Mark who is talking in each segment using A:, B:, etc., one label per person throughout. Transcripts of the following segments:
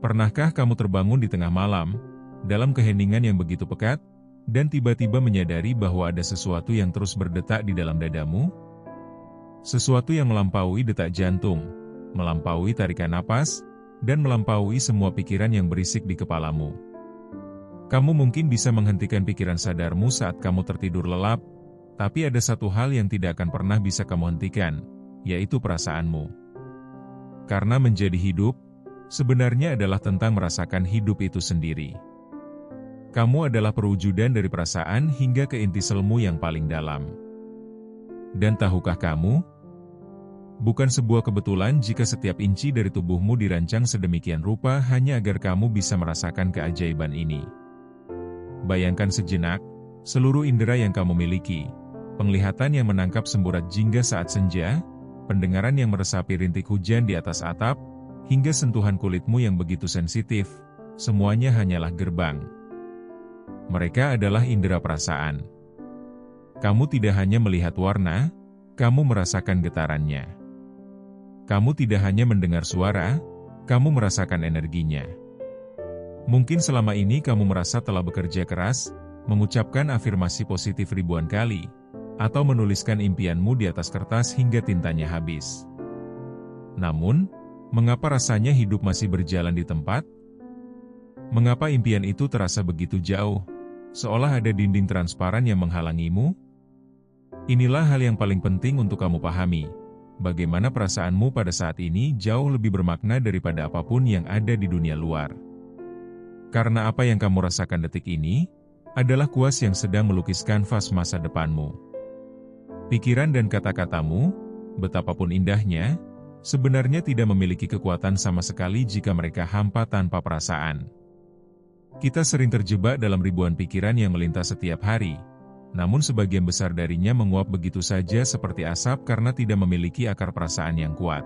A: Pernahkah kamu terbangun di tengah malam, dalam keheningan yang begitu pekat, dan tiba-tiba menyadari bahwa ada sesuatu yang terus berdetak di dalam dadamu? Sesuatu yang melampaui detak jantung, melampaui tarikan napas, dan melampaui semua pikiran yang berisik di kepalamu. Kamu mungkin bisa menghentikan pikiran sadarmu saat kamu tertidur lelap, tapi ada satu hal yang tidak akan pernah bisa kamu hentikan, yaitu perasaanmu. Karena menjadi hidup, sebenarnya adalah tentang merasakan hidup itu sendiri. Kamu adalah perwujudan dari perasaan hingga ke inti selmu yang paling dalam. Dan tahukah kamu? Bukan sebuah kebetulan jika setiap inci dari tubuhmu dirancang sedemikian rupa hanya agar kamu bisa merasakan keajaiban ini. Bayangkan sejenak, seluruh indera yang kamu miliki, penglihatan yang menangkap semburat jingga saat senja, pendengaran yang meresapi rintik hujan di atas atap, hingga sentuhan kulitmu yang begitu sensitif, semuanya hanyalah gerbang. Mereka adalah indera perasaan. Kamu tidak hanya melihat warna, kamu merasakan getarannya. Kamu tidak hanya mendengar suara, kamu merasakan energinya. Mungkin selama ini kamu merasa telah bekerja keras, mengucapkan afirmasi positif ribuan kali, atau menuliskan impianmu di atas kertas hingga tintanya habis. Namun, mengapa rasanya hidup masih berjalan di tempat? Mengapa impian itu terasa begitu jauh, seolah ada dinding transparan yang menghalangimu? Inilah hal yang paling penting untuk kamu pahami. Bagaimana perasaanmu pada saat ini jauh lebih bermakna daripada apapun yang ada di dunia luar. Karena apa yang kamu rasakan detik ini, adalah kuas yang sedang melukiskan kanvas masa depanmu. Pikiran dan kata-katamu, betapapun indahnya, sebenarnya tidak memiliki kekuatan sama sekali jika mereka hampa tanpa perasaan. Kita sering terjebak dalam ribuan pikiran yang melintas setiap hari, namun sebagian besar darinya menguap begitu saja seperti asap karena tidak memiliki akar perasaan yang kuat.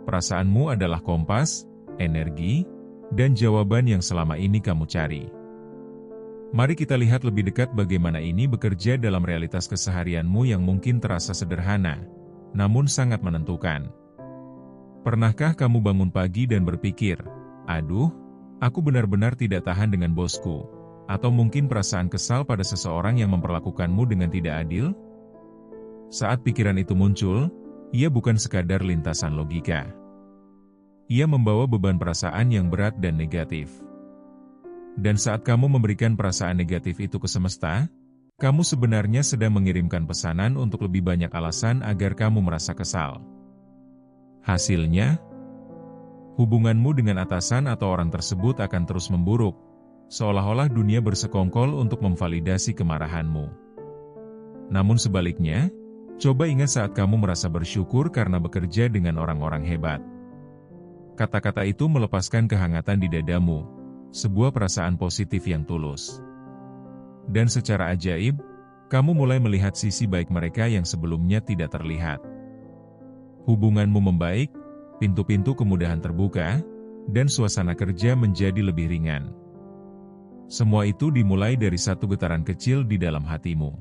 A: Perasaanmu adalah kompas, energi, dan jawaban yang selama ini kamu cari. Mari kita lihat lebih dekat bagaimana ini bekerja dalam realitas keseharianmu yang mungkin terasa sederhana, namun sangat menentukan. Pernahkah kamu bangun pagi dan berpikir, "Aduh, aku benar-benar tidak tahan dengan bosku," atau mungkin perasaan kesal pada seseorang yang memperlakukanmu dengan tidak adil? Saat pikiran itu muncul, ia bukan sekadar lintasan logika. Ia membawa beban perasaan yang berat dan negatif. Dan saat kamu memberikan perasaan negatif itu ke semesta, kamu sebenarnya sedang mengirimkan pesanan untuk lebih banyak alasan agar kamu merasa kesal. Hasilnya, hubunganmu dengan atasan atau orang tersebut akan terus memburuk, seolah-olah dunia bersekongkol untuk memvalidasi kemarahanmu. Namun sebaliknya, coba ingat saat kamu merasa bersyukur karena bekerja dengan orang-orang hebat. Kata-kata itu melepaskan kehangatan di dadamu, sebuah perasaan positif yang tulus. Dan secara ajaib, kamu mulai melihat sisi baik mereka yang sebelumnya tidak terlihat. Hubunganmu membaik, pintu-pintu kemudahan terbuka, dan suasana kerja menjadi lebih ringan. Semua itu dimulai dari satu getaran kecil di dalam hatimu.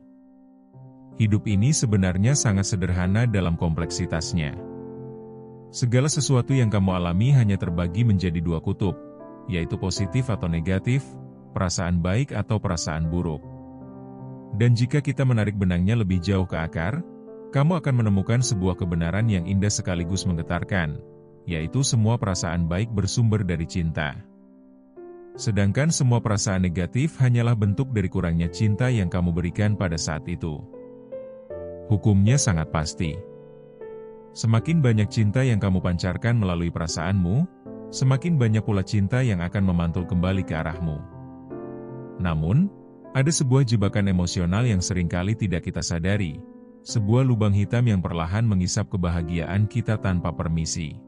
A: Hidup ini sebenarnya sangat sederhana dalam kompleksitasnya. Segala sesuatu yang kamu alami hanya terbagi menjadi dua kutub, yaitu positif atau negatif, perasaan baik atau perasaan buruk. Dan jika kita menarik benangnya lebih jauh ke akar, kamu akan menemukan sebuah kebenaran yang indah sekaligus menggetarkan, yaitu semua perasaan baik bersumber dari cinta. Sedangkan semua perasaan negatif hanyalah bentuk dari kurangnya cinta yang kamu berikan pada saat itu. Hukumnya sangat pasti. Semakin banyak cinta yang kamu pancarkan melalui perasaanmu, semakin banyak pula cinta yang akan memantul kembali ke arahmu. Namun, ada sebuah jebakan emosional yang seringkali tidak kita sadari, sebuah lubang hitam yang perlahan mengisap kebahagiaan kita tanpa permisi.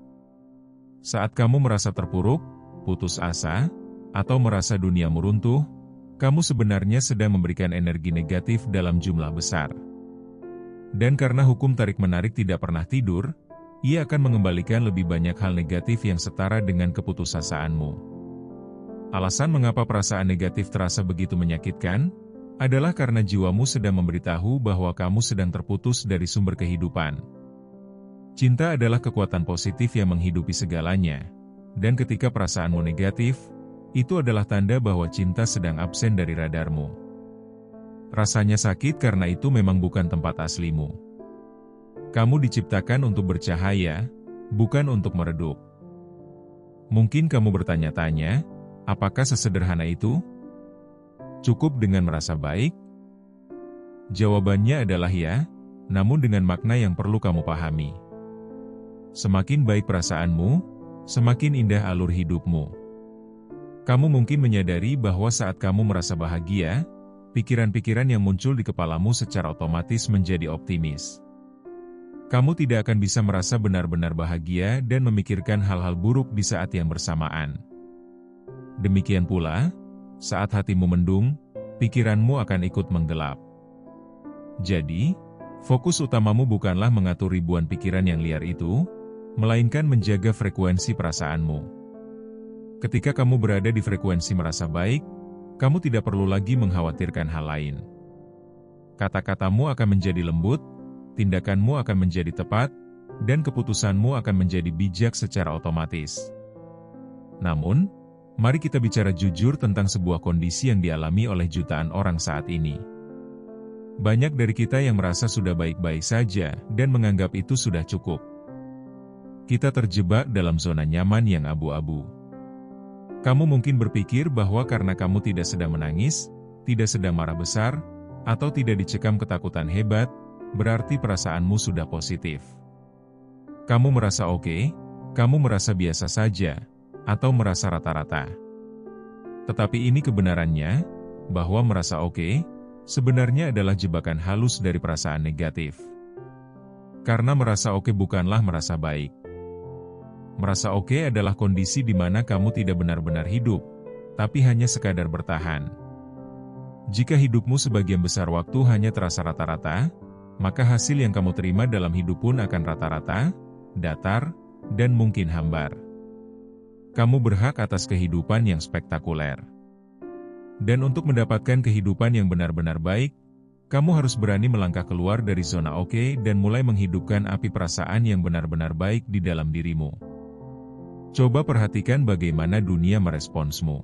A: Saat kamu merasa terpuruk, putus asa, atau merasa duniamu runtuh, kamu sebenarnya sedang memberikan energi negatif dalam jumlah besar. Dan karena hukum tarik-menarik tidak pernah tidur, ia akan mengembalikan lebih banyak hal negatif yang setara dengan keputusasaanmu. Alasan mengapa perasaan negatif terasa begitu menyakitkan, adalah karena jiwamu sedang memberitahu bahwa kamu sedang terputus dari sumber kehidupan. Cinta adalah kekuatan positif yang menghidupi segalanya, Dan ketika perasaanmu negatif, itu adalah tanda bahwa cinta sedang absen dari radarmu. Rasanya sakit karena itu memang bukan tempat aslimu. Kamu diciptakan untuk bercahaya, bukan untuk meredup. Mungkin kamu bertanya-tanya, apakah sesederhana itu? Cukup dengan merasa baik? Jawabannya adalah ya, namun dengan makna yang perlu kamu pahami. Semakin baik perasaanmu, semakin indah alur hidupmu. Kamu mungkin menyadari bahwa saat kamu merasa bahagia, pikiran-pikiran yang muncul di kepalamu secara otomatis menjadi optimis. Kamu tidak akan bisa merasa benar-benar bahagia dan memikirkan hal-hal buruk di saat yang bersamaan. Demikian pula, saat hatimu mendung, pikiranmu akan ikut menggelap. Jadi, fokus utamamu bukanlah mengatur ribuan pikiran yang liar itu, melainkan menjaga frekuensi perasaanmu. Ketika kamu berada di frekuensi merasa baik, kamu tidak perlu lagi mengkhawatirkan hal lain. Kata-katamu akan menjadi lembut, tindakanmu akan menjadi tepat, dan keputusanmu akan menjadi bijak secara otomatis. Namun, mari kita bicara jujur tentang sebuah kondisi yang dialami oleh jutaan orang saat ini. Banyak dari kita yang merasa sudah baik-baik saja dan menganggap itu sudah cukup. Kita terjebak dalam zona nyaman yang abu-abu. Kamu mungkin berpikir bahwa karena kamu tidak sedang menangis, tidak sedang marah besar, atau tidak dicekam ketakutan hebat, berarti perasaanmu sudah positif. Kamu merasa oke, kamu merasa biasa saja, atau merasa rata-rata. Tetapi ini kebenarannya, bahwa merasa oke, sebenarnya adalah jebakan halus dari perasaan negatif. Karena merasa oke bukanlah merasa baik. Merasa oke adalah kondisi di mana kamu tidak benar-benar hidup, tapi hanya sekadar bertahan. Jika hidupmu sebagian besar waktu hanya terasa rata-rata, maka hasil yang kamu terima dalam hidup pun akan rata-rata, datar, dan mungkin hambar. Kamu berhak atas kehidupan yang spektakuler. Dan untuk mendapatkan kehidupan yang benar-benar baik, kamu harus berani melangkah keluar dari zona oke dan mulai menghidupkan api perasaan yang benar-benar baik di dalam dirimu. Coba perhatikan bagaimana dunia meresponsmu.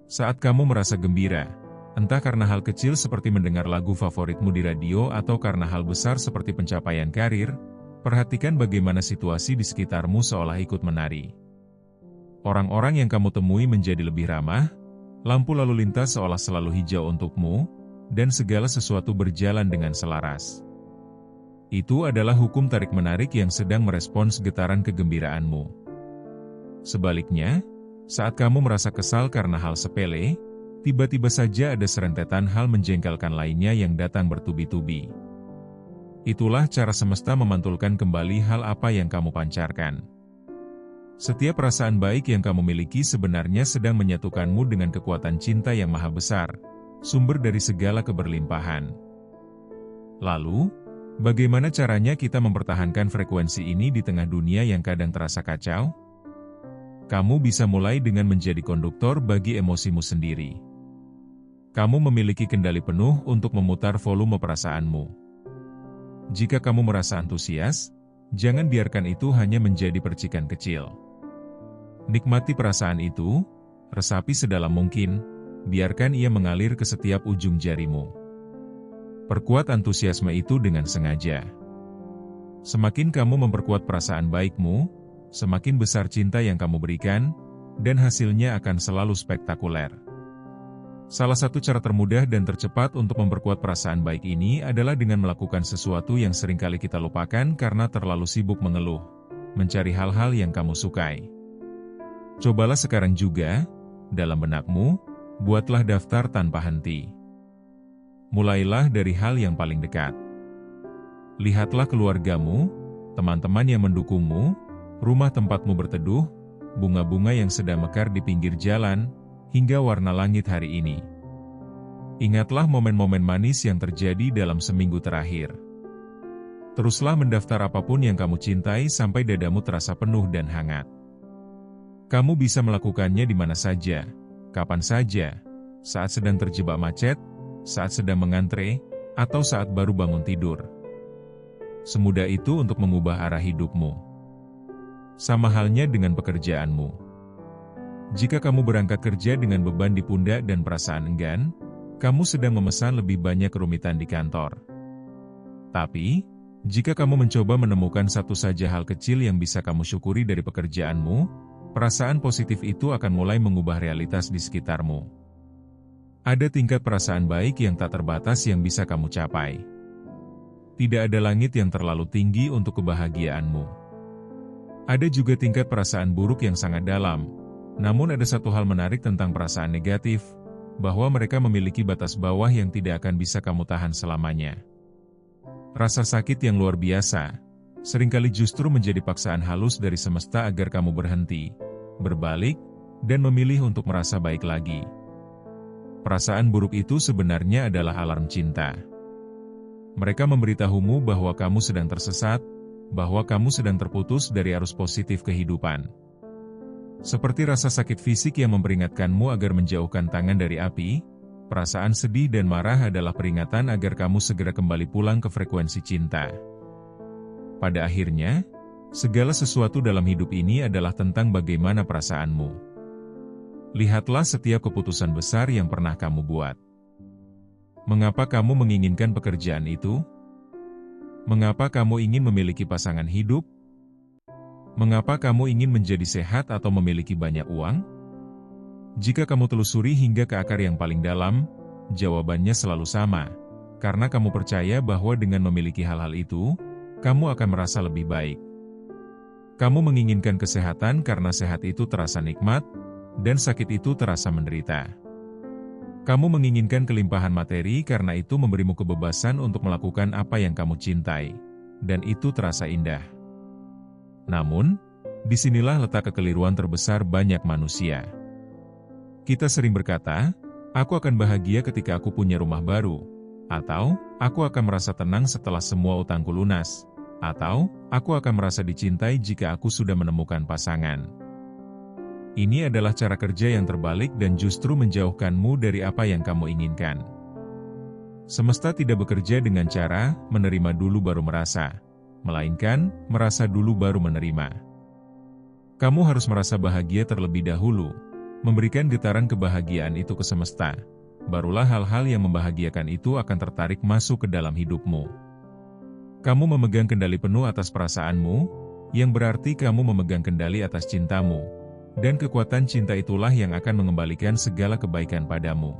A: Saat kamu merasa gembira, entah karena hal kecil seperti mendengar lagu favoritmu di radio atau karena hal besar seperti pencapaian karir, perhatikan bagaimana situasi di sekitarmu seolah ikut menari. Orang-orang yang kamu temui menjadi lebih ramah, lampu lalu lintas seolah selalu hijau untukmu, dan segala sesuatu berjalan dengan selaras. Itu adalah hukum tarik-menarik yang sedang merespons getaran kegembiraanmu. Sebaliknya, saat kamu merasa kesal karena hal sepele, tiba-tiba saja ada serentetan hal menjengkelkan lainnya yang datang bertubi-tubi. Itulah cara semesta memantulkan kembali hal apa yang kamu pancarkan. Setiap perasaan baik yang kamu miliki sebenarnya sedang menyatukanmu dengan kekuatan cinta yang maha besar, sumber dari segala keberlimpahan. Lalu, bagaimana caranya kita mempertahankan frekuensi ini di tengah dunia yang kadang terasa kacau? Kamu bisa mulai dengan menjadi konduktor bagi emosimu sendiri. Kamu memiliki kendali penuh untuk memutar volume perasaanmu. Jika kamu merasa antusias, jangan biarkan itu hanya menjadi percikan kecil. Nikmati perasaan itu, resapi sedalam mungkin, biarkan ia mengalir ke setiap ujung jarimu. Perkuat antusiasme itu dengan sengaja. Semakin kamu memperkuat perasaan baikmu, semakin besar cinta yang kamu berikan, dan hasilnya akan selalu spektakuler. Salah satu cara termudah dan tercepat untuk memperkuat perasaan baik ini adalah dengan melakukan sesuatu yang seringkali kita lupakan karena terlalu sibuk mengeluh, mencari hal-hal yang kamu sukai. Cobalah sekarang juga, dalam benakmu, buatlah daftar tanpa henti. Mulailah dari hal yang paling dekat. Lihatlah keluargamu, teman-teman yang mendukungmu, rumah tempatmu berteduh, bunga-bunga yang sedang mekar di pinggir jalan, hingga warna langit hari ini. Ingatlah momen-momen manis yang terjadi dalam seminggu terakhir. Teruslah mendaftar apapun yang kamu cintai sampai dadamu terasa penuh dan hangat. Kamu bisa melakukannya di mana saja, kapan saja, saat sedang terjebak macet, saat sedang mengantre, atau saat baru bangun tidur. Semudah itu untuk mengubah arah hidupmu. Sama halnya dengan pekerjaanmu. Jika kamu berangkat kerja dengan beban di pundak dan perasaan enggan, kamu sedang memesan lebih banyak kerumitan di kantor. Tapi, jika kamu mencoba menemukan satu saja hal kecil yang bisa kamu syukuri dari pekerjaanmu, perasaan positif itu akan mulai mengubah realitas di sekitarmu. Ada tingkat perasaan baik yang tak terbatas yang bisa kamu capai. Tidak ada langit yang terlalu tinggi untuk kebahagiaanmu. Ada juga tingkat perasaan buruk yang sangat dalam. Namun ada satu hal menarik tentang perasaan negatif, bahwa mereka memiliki batas bawah yang tidak akan bisa kamu tahan selamanya. Rasa sakit yang luar biasa, seringkali justru menjadi paksaan halus dari semesta agar kamu berhenti, berbalik, dan memilih untuk merasa baik lagi. Perasaan buruk itu sebenarnya adalah alarm cinta. Mereka memberitahumu bahwa kamu sedang tersesat, bahwa kamu sedang terputus dari arus positif kehidupan. Seperti rasa sakit fisik yang memperingatkanmu agar menjauhkan tangan dari api, perasaan sedih dan marah adalah peringatan agar kamu segera kembali pulang ke frekuensi cinta. Pada akhirnya, segala sesuatu dalam hidup ini adalah tentang bagaimana perasaanmu. Lihatlah setiap keputusan besar yang pernah kamu buat. Mengapa kamu menginginkan pekerjaan itu? Mengapa kamu ingin memiliki pasangan hidup? Mengapa kamu ingin menjadi sehat atau memiliki banyak uang? Jika kamu telusuri hingga ke akar yang paling dalam, jawabannya selalu sama, karena kamu percaya bahwa dengan memiliki hal-hal itu, kamu akan merasa lebih baik. Kamu menginginkan kesehatan karena sehat itu terasa nikmat, dan sakit itu terasa menderita. Kamu menginginkan kelimpahan materi karena itu memberimu kebebasan untuk melakukan apa yang kamu cintai, dan itu terasa indah. Namun, disinilah letak kekeliruan terbesar banyak manusia. Kita sering berkata, aku akan bahagia ketika aku punya rumah baru, atau aku akan merasa tenang setelah semua utangku lunas, atau aku akan merasa dicintai jika aku sudah menemukan pasangan. Ini adalah cara kerja yang terbalik dan justru menjauhkanmu dari apa yang kamu inginkan. Semesta tidak bekerja dengan cara menerima dulu baru merasa, melainkan merasa dulu baru menerima. Kamu harus merasa bahagia terlebih dahulu, memberikan getaran kebahagiaan itu ke semesta, barulah hal-hal yang membahagiakan itu akan tertarik masuk ke dalam hidupmu. Kamu memegang kendali penuh atas perasaanmu, yang berarti kamu memegang kendali atas cintamu, dan kekuatan cinta itulah yang akan mengembalikan segala kebaikan padamu.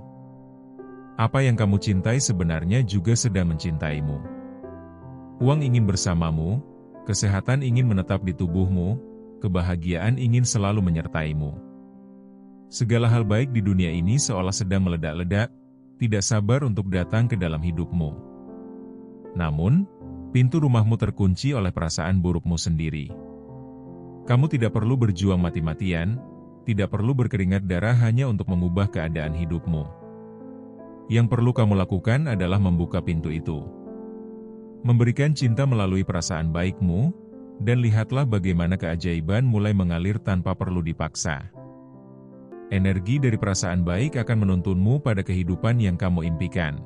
A: Apa yang kamu cintai sebenarnya juga sedang mencintaimu. Uang ingin bersamamu, kesehatan ingin menetap di tubuhmu, kebahagiaan ingin selalu menyertaimu. Segala hal baik di dunia ini seolah sedang meledak-ledak, tidak sabar untuk datang ke dalam hidupmu. Namun, pintu rumahmu terkunci oleh perasaan burukmu sendiri. Kamu tidak perlu berjuang mati-matian, tidak perlu berkeringat darah hanya untuk mengubah keadaan hidupmu. Yang perlu kamu lakukan adalah membuka pintu itu. Memberikan cinta melalui perasaan baikmu, dan lihatlah bagaimana keajaiban mulai mengalir tanpa perlu dipaksa. Energi dari perasaan baik akan menuntunmu pada kehidupan yang kamu impikan.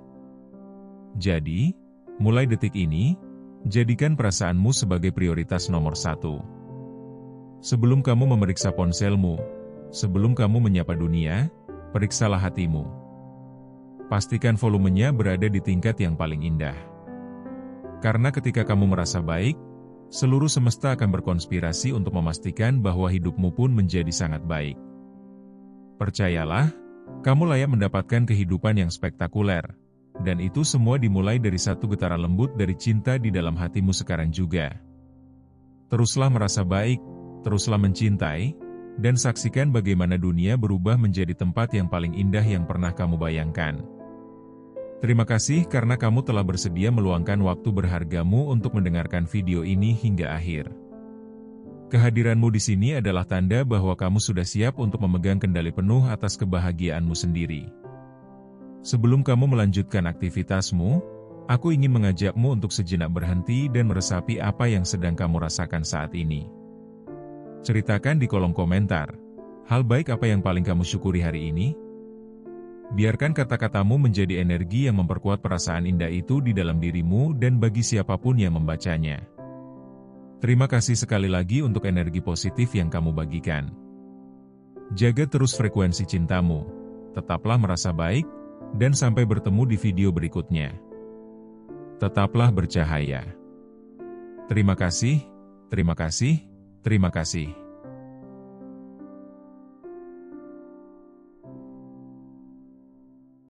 A: Jadi, mulai detik ini, jadikan perasaanmu sebagai prioritas nomor 1. Sebelum kamu memeriksa ponselmu, sebelum kamu menyapa dunia, periksalah hatimu. Pastikan volumenya berada di tingkat yang paling indah. Karena ketika kamu merasa baik, seluruh semesta akan berkonspirasi untuk memastikan bahwa hidupmu pun menjadi sangat baik. Percayalah, kamu layak mendapatkan kehidupan yang spektakuler, dan itu semua dimulai dari satu getaran lembut dari cinta di dalam hatimu sekarang juga. Teruslah merasa baik, teruslah mencintai, dan saksikan bagaimana dunia berubah menjadi tempat yang paling indah yang pernah kamu bayangkan. Terima kasih karena kamu telah bersedia meluangkan waktu berhargamu untuk mendengarkan video ini hingga akhir. Kehadiranmu di sini adalah tanda bahwa kamu sudah siap untuk memegang kendali penuh atas kebahagiaanmu sendiri. Sebelum kamu melanjutkan aktivitasmu, aku ingin mengajakmu untuk sejenak berhenti dan meresapi apa yang sedang kamu rasakan saat ini. Ceritakan di kolom komentar, hal baik apa yang paling kamu syukuri hari ini? Biarkan kata-katamu menjadi energi yang memperkuat perasaan indah itu di dalam dirimu dan bagi siapapun yang membacanya. Terima kasih sekali lagi untuk energi positif yang kamu bagikan. Jaga terus frekuensi cintamu, tetaplah merasa baik, dan sampai bertemu di video berikutnya. Tetaplah bercahaya. Terima kasih, terima kasih, terima kasih.